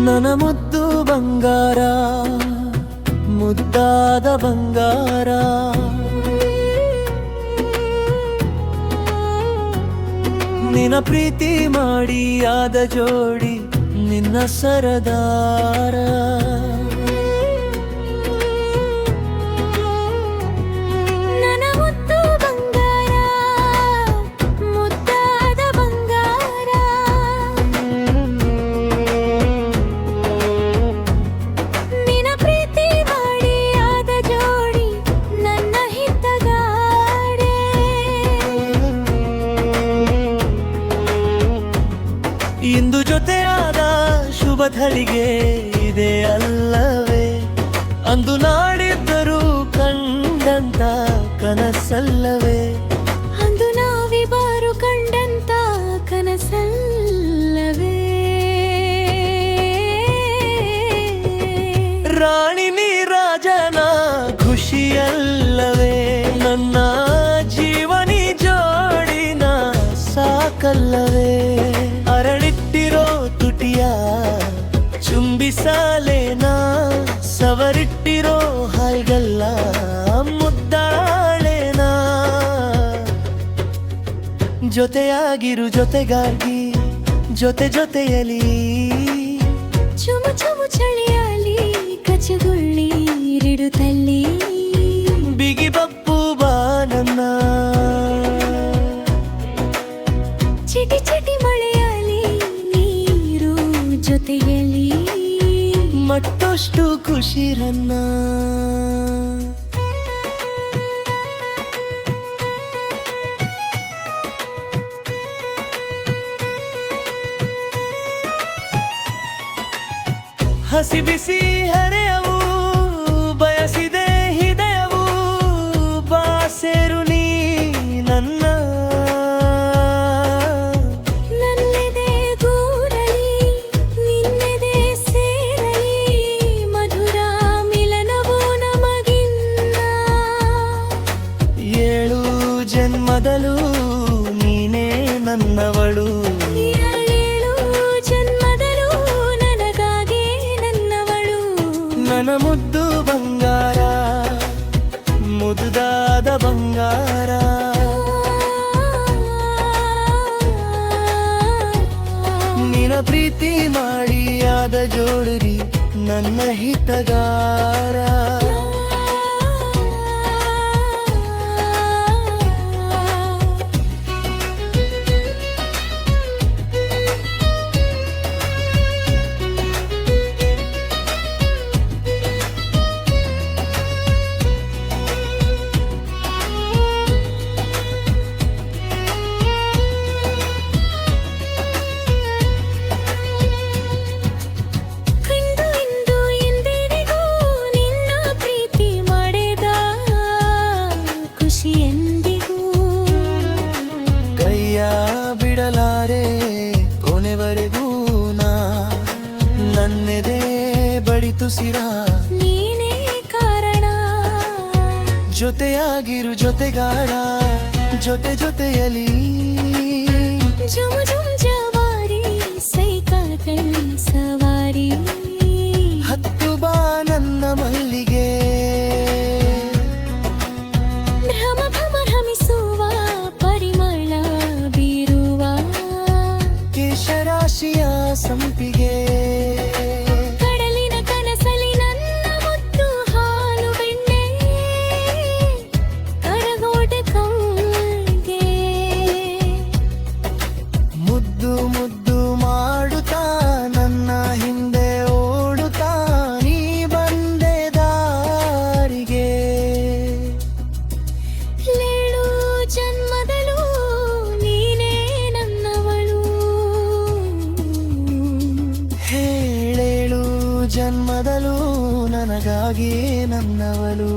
ನನ್ನ ಮುದ್ದು ಬಂಗಾರ, ಮುದ್ದಾದ ಬಂಗಾರ. ನಿನ್ನ ಪ್ರೀತಿ ಮಾಡಿ ಆದ ಜೋಡಿ ನಿನ್ನ ಸರದಾರ. ಇಂದು ಜೊತೆಯಾದ ಶುಭ ಘಳಿಗೆ ಇದೆ ಅಲ್ಲವೇ, ಅಂದು ನಾಡಿದ್ದರೂ ಕಂಡಂತ ಕನಸಲ್ಲವೇ, ಅಂದು ನಾವಿಬ್ಬರು ಕಂಡಂತ ಕನಸಲ್ಲವೇ. ರಾಣಿ ನೀ ರಾಜನ ಖುಷಿಯಲ್ಲವೇ, ನನ್ನ ಜೀವನಿ ಜೋಡಿನ ಸಾಕಲ್ಲವೇ. ಅರಳಿಟ್ಟಿರೋ ತುಟಿಯ ಚುಂಬಿಸಲೇನಾ, ಸವರಿಟ್ಟಿರೋ ಹಾಯ್ಗಲ್ಲ ಮುದ್ದಾಳೇನಾ. ಜೊತೆಯಾಗಿರು ಜೊತೆಗಾಗಿ ಜೊತೆ ಜೊತೆಯಲಿ, ಚುಮು ಚುಮು ಚಳಿಯಾಲಿ ಕಚಗುಳ್ಳಿ ಇಡುತ್ತಲ್ಲಿ. ಬಿಗಿ ಬಪ್ಪು ಬಾ ನನ್ನ, ಚಿಟಿ ಚಿಟಿ ಮಳೆಯಾಲಿ ನೀರು ಜೊತೆಯಲ್ಲಿ. ಮತ್ತಷ್ಟು ಖುಷಿರನ್ನ. ಹಸಿ ಬಿಸಿ ಹರೆಯವು ಬಯಸಿದೆ ಹೃದಯವು, ಬಾಸೆರು ನೀ ನನ್ನ. ನನ್ನೆದೆ ಗೂಡಲಿ ನಿನ್ನೆದೆ ಸೇರಲಿ, ಮಧುರ ಮಿಲನವು ನಮಗಿನ್ನ. ಏಳು ಜನ್ಮದಲ್ಲೂ ನೀನೇ ನನ್ನವಳು, ನನ್ನ ಮುದ್ದು ಬಂಗಾರ, ಮುದ್ದಾದ ಬಂಗಾರ. ನಿನ್ನ ಪ್ರೀತಿ ಮಾಡಿ ಆದ ಜೋಡಿ ನನ್ನ ಹಿತಗಾರ. ಕೈಯ ಬಿಡಲಾರೆ ಕೊನೆವರೆಗೂ ನಾ, ನನ್ನೆದೆ ಬಡಿತು ಸಿರ ನೀನೇ ಕಾರಣ. ಜೊತೆಯಾಗಿರು ಜೊತೆಗಾರ ಜೊತೆ ಜೊತೆಯಲಿ, ಜುಮ್ ಜುಮ್ ಜವಾರಿ ಸೈಕಲ್ ಸವಾರಿ. ಹತ್ತು ಬಾ ನನ್ನ ಮಲ್ಲಿಗೆ, ಭ್ರಮ ಭ್ರಮ ಭ್ರಮಿಸುವ ಪರಿಮಳ ಬೀರುವ ಕೇಶರಾಶಿಯ ಸಂಪಿಗೆ. ಕಡಲಿನ ಕನಸಲಿ ನನ್ನ ಮುತ್ತು ಹಾಲು ಬೆಣ್ಣೆ, ಕರಗೋಟೆ ಕೌಗೆ ಮುದ್ದು ಮುದ್ದು ಮಾಡುತ್ತಾ ನನ್ನ ಹಿಂದೆ ಓಡುತ್ತಾ ನೀ ಬಂದೆ ದಾರಿಗೆ. ಲೇಳು ಜನ್ಮದಲ್ಲೂ ನೀನೇ ನನ್ನವಳು, ಹೇಳೇಳು ಜನ್ಮದಲ್ಲೂ ನನಗಾಗಿ ನನ್ನವಳು.